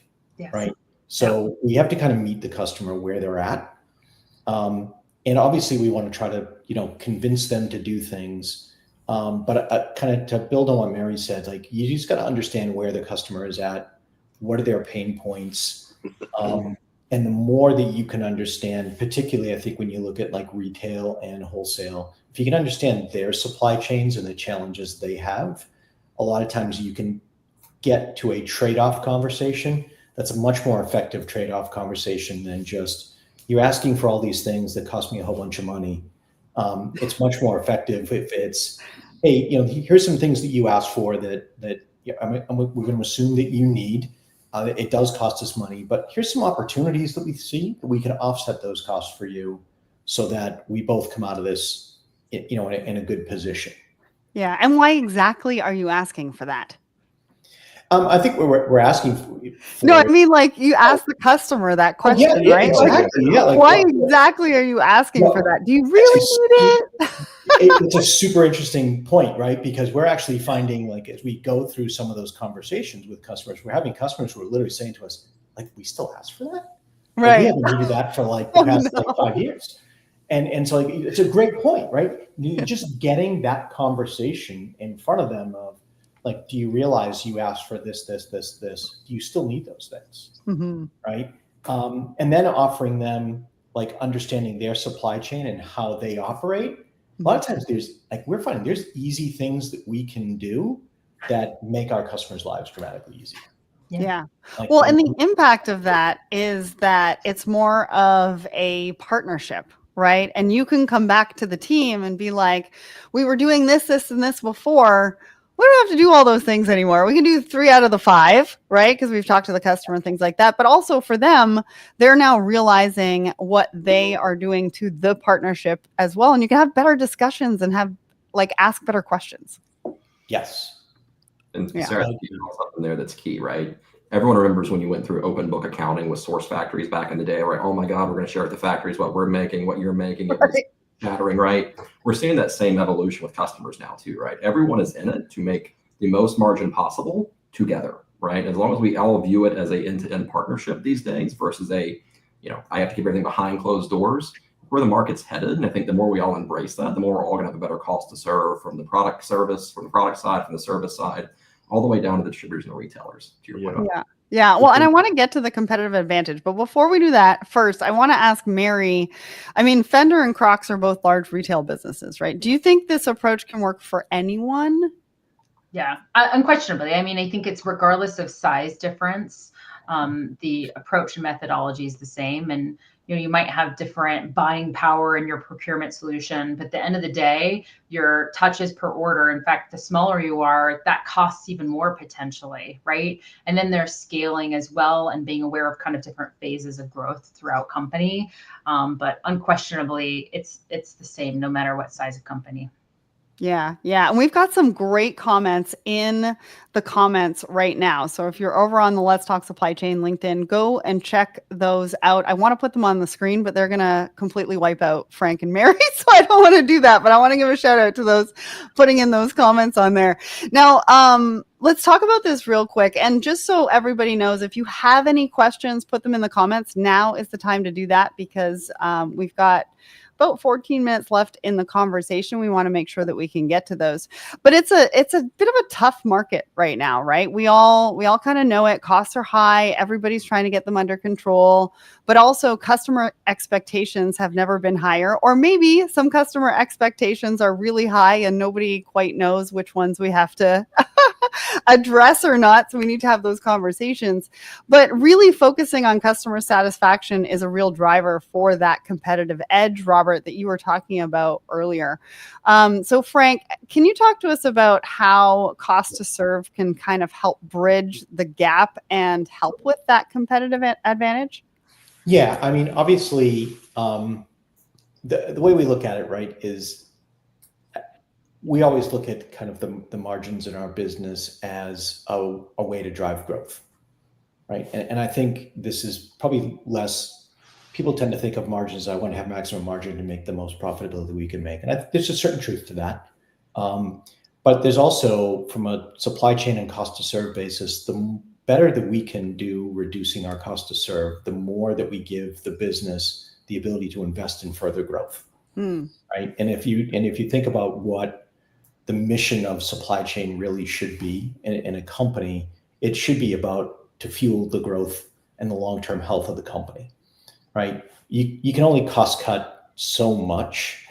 right? So we have to kind of meet the customer where they're at. And obviously we want to try to, convince them to do things. But kind of to build on what Mary said, like you just got to understand where the customer is at, what are their pain points, and the more that you can understand, particularly I think when you look at like retail and wholesale, if you can understand their supply chains and the challenges they have, a lot of times you can get to a trade-off conversation that's a much more effective trade-off conversation than just you're asking for all these things that cost me a whole bunch of money. It's much more effective if it's, hey, here's some things that you asked for that we're going to assume that you need. It does cost us money, but here's some opportunities that we see that we can offset those costs for you so that we both come out of this, in a good position. Yeah. And why exactly are you asking for that? I think we're asking for no, I mean, like you ask the customer that question, right? Exactly. Why exactly are you asking for that? Do you really need it? It's a super interesting point, right? Because we're actually finding, like, as we go through some of those conversations with customers, we're having customers who are literally saying to us, like, we still ask for that? Right. Like, we haven't needed that for like the past 5 years. And so like, it's a great point, right? Just getting that conversation in front of them of like, do you realize you asked for this? Do you still need those things? Right? And then offering them like understanding their supply chain and how they operate. A lot of times we're finding there's easy things that we can do that make our customers' lives dramatically easier. Yeah. Like, Well, and the impact of that is that it's more of a partnership, right? And you can come back to the team and be like, we were doing this, this, and this before. We don't have to do all those things anymore. We can do 3 out of the 5, right? Because we've talked to the customer and things like that. But also for them, they're now realizing what they are doing to the partnership as well. And you can have better discussions and ask better questions. Yes. And Sarah, you know something there that's key, right? Everyone remembers when you went through open book accounting with source factories back in the day, right? Oh my God, we're going to share with the factories what we're making, what you're making. It was shattering, right? We're seeing that same evolution with customers now too, right? Everyone is in it to make the most margin possible together, right? As long as we all view it as a end-to-end partnership these days versus I have to keep everything behind closed doors, where the market's headed. And I think the more we all embrace that, the more we're all going to have a better cost to serve from the product side, from the service side, all the way down to the distributors and the retailers, to your point. Yeah. Well, and I want to get to the competitive advantage, but before we do that, first, I want to ask Mary, I mean, Fender and Crocs are both large retail businesses, right? Do you think this approach can work for anyone? Yeah, unquestionably. I mean, I think it's regardless of size difference, the approach and methodology is the same. And, you might have different buying power in your procurement solution, but at the end of the day, your touches per order, in fact, the smaller you are, that costs even more potentially, right? And then there's scaling as well and being aware of kind of different phases of growth throughout company. But unquestionably, it's the same no matter what size of company. Yeah. And we've got some great comments in the comments right now. So if you're over on the Let's Talk Supply Chain LinkedIn, go and check those out. I want to put them on the screen, but they're going to completely wipe out Frank and Mary. So I don't want to do that, but I want to give a shout out to those putting in those comments on there. Now, let's talk about this real quick. And just so everybody knows, if you have any questions, put them in the comments. Now is the time to do that because we've got about 14 minutes left in the conversation. We want to make sure that we can get to those. But it's a bit of a tough market right now, right? We all kind of know it. Costs are high. Everybody's trying to get them under control. But also customer expectations have never been higher. Or maybe some customer expectations are really high and nobody quite knows which ones we have to address or not. So we need to have those conversations. But really focusing on customer satisfaction is a real driver for that competitive edge, Robert, that you were talking about earlier. So Frank, can you talk to us about how cost to serve can kind of help bridge the gap and help with that competitive advantage? Yeah, I mean, obviously, the way we look at it, right, is we always look at kind of the margins in our business as a way to drive growth, right? And I think this is probably less, people tend to think of margins, I want to have maximum margin to make the most profitability we can make. And there's a certain truth to that. But there's also, from a supply chain and cost to serve basis, the better that we can do reducing our cost to serve, the more that we give the business the ability to invest in further growth, right? And if you think about what the mission of supply chain really should be in a company, it should be about to fuel the growth and the long-term health of the company, right? You can only cost cut so much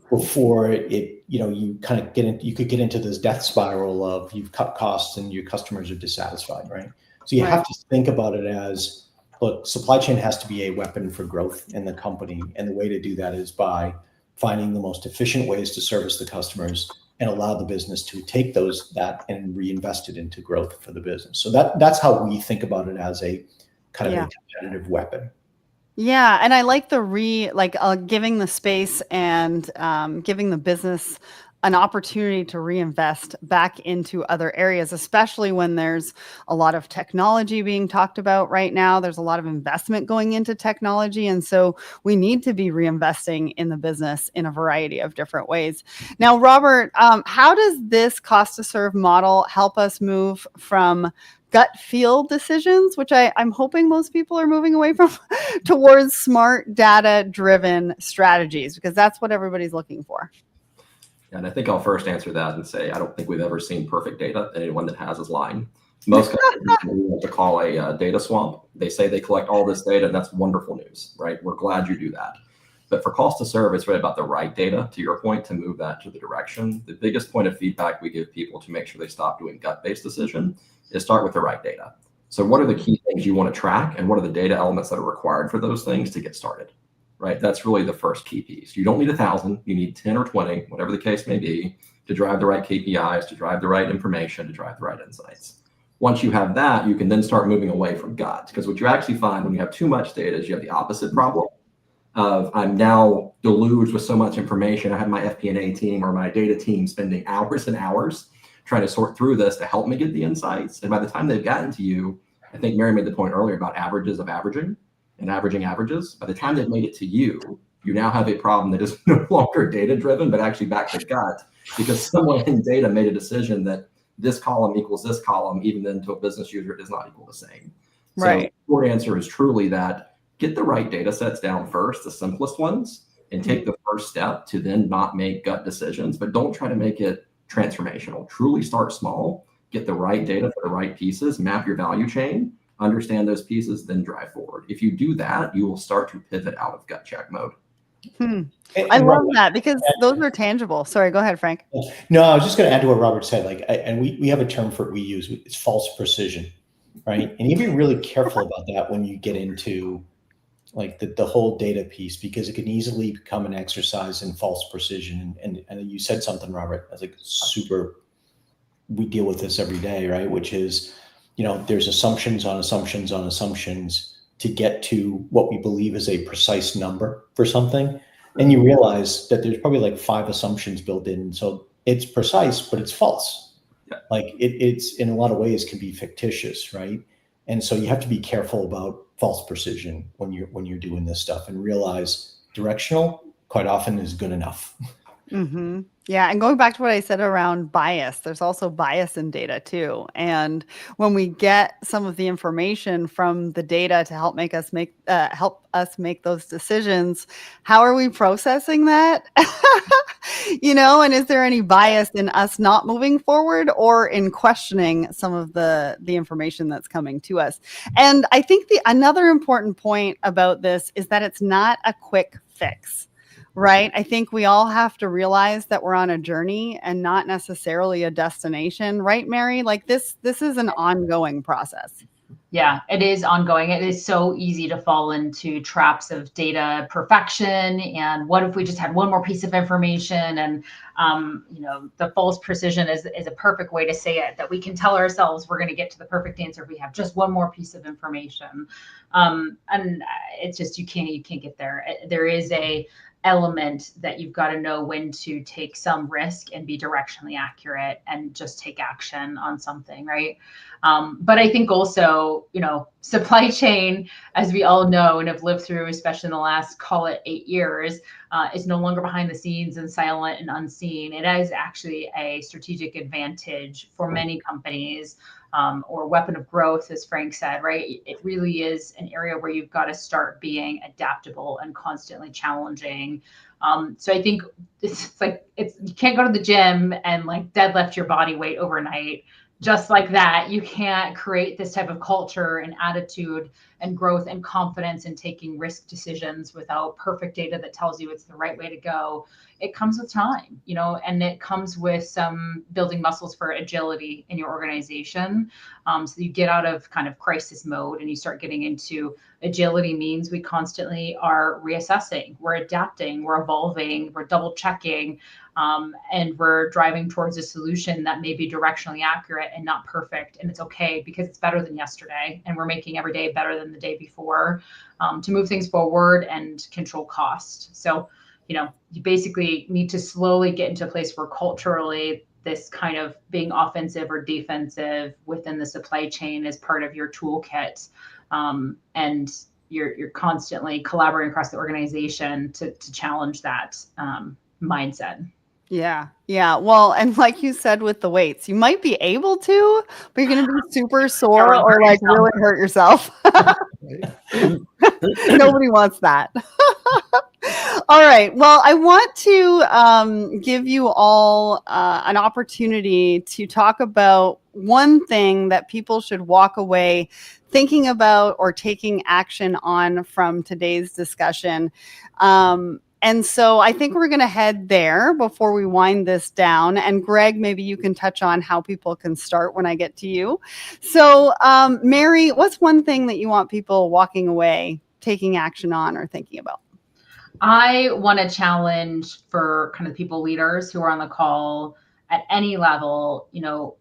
before you kind of you could get into this death spiral of you've cut costs and your customers are dissatisfied, right? So you have to think about it as, look, supply chain has to be a weapon for growth in the company. And the way to do that is by finding the most efficient ways to service the customers and allow the business to take that and reinvest it into growth for the business. So that's how we think about it, as a kind of a competitive weapon. Yeah, and I like giving the space and giving the business an opportunity to reinvest back into other areas, especially when there's a lot of technology being talked about right now. There's a lot of investment going into technology. And so we need to be reinvesting in the business in a variety of different ways. Now, Robert, how does this cost to serve model help us move from gut feel decisions, which I'm hoping most people are moving away from, towards smart data driven strategies, because that's what everybody's looking for? And I think I'll first answer that and say, I don't think we've ever seen perfect data. Anyone that has is lying. Most companies we want to call a data swamp. They say they collect all this data, and that's wonderful news, right? We're glad you do that. But for cost to serve, it's really about the right data, to your point, to move that to the direction. The biggest point of feedback we give people to make sure they stop doing gut-based decision is start with the right data. So what are the key things you want to track, and what are the data elements that are required for those things to get started, right? That's really the first key piece. You don't need 1,000, you need 10 or 20, whatever the case may be, to drive the right KPIs, to drive the right information, to drive the right insights. Once you have that, you can then start moving away from gut, because what you actually find when you have too much data is you have the opposite problem of I'm now deluged with so much information. I have my FP&A team or my data team spending hours and hours trying to sort through this to help me get the insights. And by the time they've gotten to you, I think Mary made the point earlier about averages of averaging and averaging averages. By the time they've made it to you, you now have a problem that is no longer data driven, but actually back to gut, because someone in data made a decision that this column equals this column, even then to a business user, it does not equal the same. Right. So the short answer is truly that get the right data sets down first, the simplest ones, and take the first step to then not make gut decisions, but don't try to make it transformational. Truly start small, get the right data for the right pieces, map your value chain, understand those pieces, then drive forward. If you do that, you will start to pivot out of gut check mode. I love that, because those are tangible. Sorry, go ahead, Frank. No, I was just going to add to what Robert said. And we have a term for it we use. It's false precision, right? And you be really careful about that when you get into like the whole data piece, because it can easily become an exercise in false precision. And you said something, Robert, I was like we deal with this every day, right? Which is, there's assumptions on assumptions on assumptions to get to what we believe is a precise number for something. And you realize that there's probably like 5 assumptions built in. So it's precise, but it's false. Yeah. Like it's in a lot of ways can be fictitious, right? And so you have to be careful about false precision when you're doing this stuff, and realize directional quite often is good enough. Mm-hmm. Yeah. And going back to what I said around bias, there's also bias in data too. And when we get some of the information from the data to help us make those decisions, how are we processing that? And is there any bias in us not moving forward or in questioning some of the information that's coming to us? And I think another important point about this is that it's not a quick fix. Right. I think we all have to realize that we're on a journey and not necessarily a destination. Right, Mary? Like this is an ongoing process. Yeah, it is ongoing. It is so easy to fall into traps of data perfection. And what if we just had one more piece of information? And, the false precision is a perfect way to say it, that we can tell ourselves we're going to get to the perfect answer if we have just one more piece of information. And it's just, you can't get there. There is a element that you've got to know when to take some risk and be directionally accurate and just take action on something, right? But I think also, supply chain, as we all know and have lived through, especially in the last, call it 8 years, is no longer behind the scenes and silent and unseen. It is actually a strategic advantage for many companies, or weapon of growth, as Frank said, right? It really is an area where you've got to start being adaptable and constantly challenging. So I think it's like, you can't go to the gym and like deadlift your body weight overnight. Just like that, you can't create this type of culture and attitude and growth and confidence in taking risk decisions without perfect data that tells you it's the right way to go. It comes with time, and it comes with some building muscles for agility in your organization. So you get out of kind of crisis mode and you start getting into agility. Means we constantly are reassessing, we're adapting, we're evolving, we're double checking. And we're driving towards a solution that may be directionally accurate and not perfect. And it's okay, because it's better than yesterday. And we're making every day better than the day before, to move things forward and control cost. So, you basically need to slowly get into a place where culturally this kind of being offensive or defensive within the supply chain is part of your toolkit. And you're constantly collaborating across the organization to challenge that mindset. Yeah. Well, and like you said with the weights, you might be able to, but you're going to be super sore or like really hurt yourself. Nobody wants that. All right. Well, I want to give you all an opportunity to talk about one thing that people should walk away thinking about or taking action on from today's discussion. And so I think we're going to head there before we wind this down. And Greg, maybe you can touch on how people can start when I get to you. So, Mary, what's one thing that you want people walking away, taking action on, or thinking about? I want to challenge for kind of people leaders who are on the call at any level,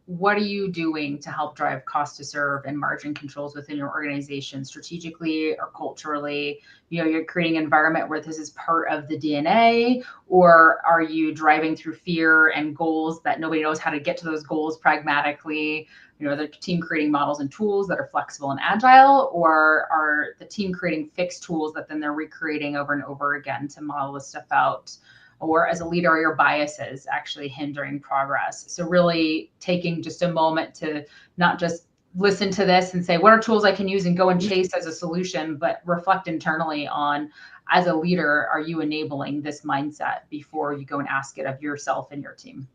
what are you doing to help drive cost to serve and margin controls within your organization strategically or culturally? You're creating an environment where this is part of the DNA, or are you driving through fear and goals that nobody knows how to get to those goals pragmatically? The team creating models and tools that are flexible and agile, or are the team creating fixed tools that then they're recreating over and over again to model this stuff out? Or as a leader, are your biases actually hindering progress? So really taking just a moment to not just listen to this and say, what are tools I can use and go and chase as a solution, but reflect internally on, as a leader, are you enabling this mindset before you go and ask it of yourself and your team?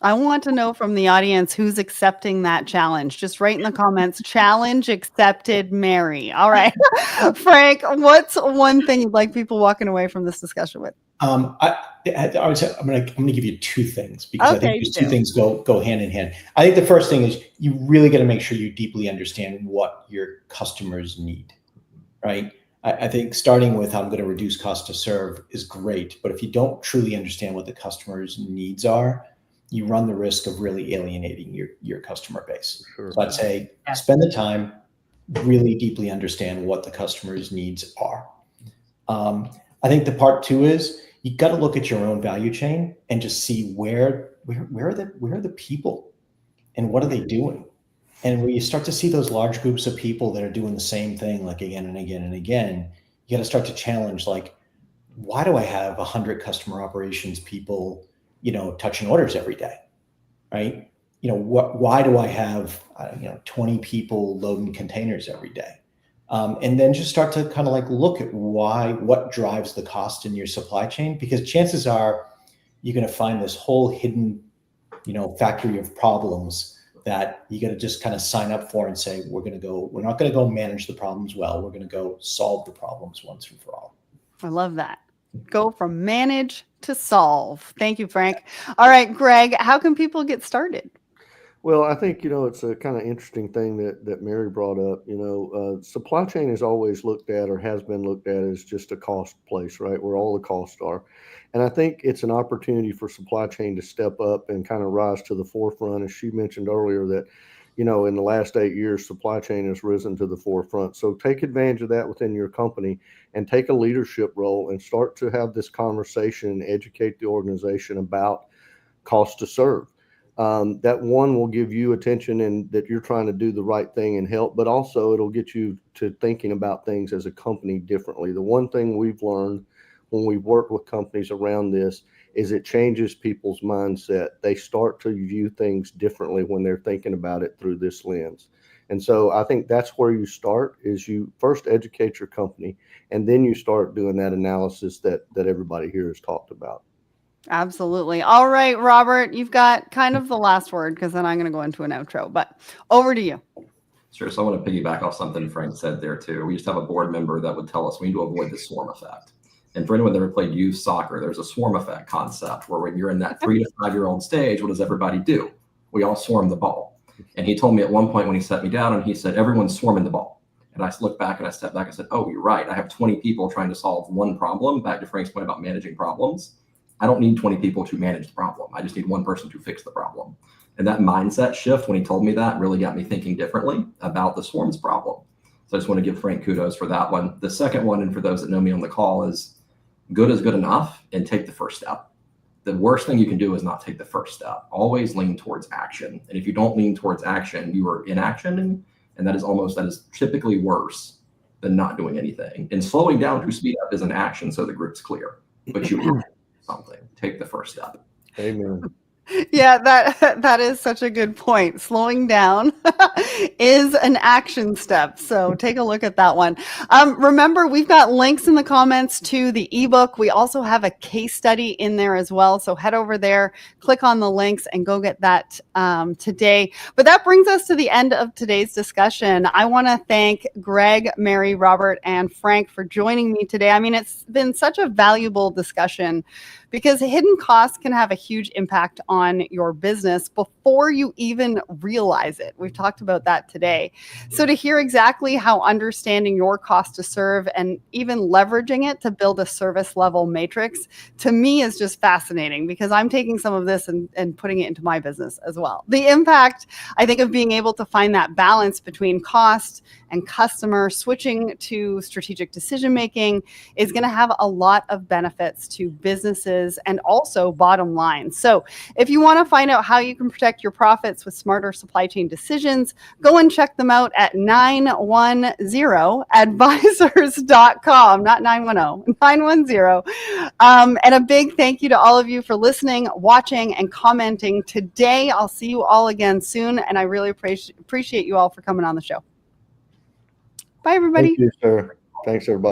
I want to know from the audience who's accepting that challenge. Just write in the comments, challenge accepted, Mary. All right. Frank, what's one thing you'd like people walking away from this discussion with? I would say I'm going to give you two things, because I think these two things go hand in hand. I think the first thing is you really got to make sure you deeply understand what your customers need, right? I think starting with I'm going to reduce cost to serve is great, but if you don't truly understand what the customer's needs are, you run the risk of really alienating your customer base. Sure. So I'd say spend the time, really deeply understand what the customer's needs are. I think the part two is you got to look at your own value chain and just see where are the people and what are they doing? And when you start to see those large groups of people that are doing the same thing like again and again and again, you got to start to challenge, like, why do I have 100 customer operations people touching orders every day, right? Why do I have 20 people loading containers every day? And then just start to kind of like look at what drives the cost in your supply chain, because chances are you're going to find this whole hidden, factory of problems that you got to just kind of sign up for and say, we're not going to go manage the problems well. We're going to go solve the problems once and for all. I love that. Go from manage to solve. Thank you, Frank. All right, Greg, how can people get started? Well, I think, it's a kind of interesting thing that Mary brought up. Supply chain is always looked at, or has been looked at, as just a cost place, right? Where all the costs are. And I think it's an opportunity for supply chain to step up and kind of rise to the forefront. As she mentioned earlier, that, in the last 8 years, supply chain has risen to the forefront. So take advantage of that within your company and take a leadership role and start to have this conversation and educate the organization about cost to serve. That one will give you attention and that you're trying to do the right thing and help, but also it'll get you to thinking about things as a company differently. The one thing we've learned when we've worked with companies around this is it changes people's mindset. They start to view things differently when they're thinking about it through this lens. And so I think that's where you start, is you first educate your company, and then you start doing that analysis that everybody here has talked about. Absolutely. All right, Robert, you've got kind of the last word, because then I'm going to go into an outro, but over to you. Sure. So I want to piggyback off something Frank said there too. We used to have a board member that would tell us we need to avoid the swarm effect. And for anyone that ever played youth soccer, there's a swarm effect concept where when you're in that 3 to 5 year old stage, what does everybody do? We all swarm the ball. And he told me at one point when he set me down, and he said, everyone's swarming the ball. And I looked back and I stepped back and said, oh, you're right. I have 20 people trying to solve one problem. Back to Frank's point about managing problems. I don't need 20 people to manage the problem. I just need one person to fix the problem. And that mindset shift, when he told me that, really got me thinking differently about the swarms problem. So I just want to give Frank kudos for that one. The second one, and for those that know me on the call, is good is good enough, and take the first step. The worst thing you can do is not take the first step. Always lean towards action. And if you don't lean towards action, you are inaction, and that is typically worse than not doing anything. And slowing down to speed up is an action, so the group's clear. But you have something. Take the first step. Amen. Yeah, that is such a good point. Slowing down is an action step. So take a look at that one. Remember, we've got links in the comments to the ebook. We also have a case study in there as well. So head over there, click on the links, and go get that today. But that brings us to the end of today's discussion. I want to thank Greg, Mary, Robert, and Frank for joining me today. I mean, it's been such a valuable discussion because hidden costs can have a huge impact on your business before you even realize it. We've talked about that today. So to hear exactly how understanding your cost to serve and even leveraging it to build a service level matrix, to me is just fascinating because I'm taking some of this and putting it into my business as well. The impact, I think, of being able to find that balance between cost and customer, switching to strategic decision making, is going to have a lot of benefits to businesses and also bottom line. So if you want to find out how you can protect your profits with smarter supply chain decisions, go and check them out at 910advisors.com, not 910, 910. And a big thank you to all of you for listening, watching, and commenting today. I'll see you all again soon, and I really appreciate you all for coming on the show. Bye, everybody. Thank you, sir. Thanks, everybody.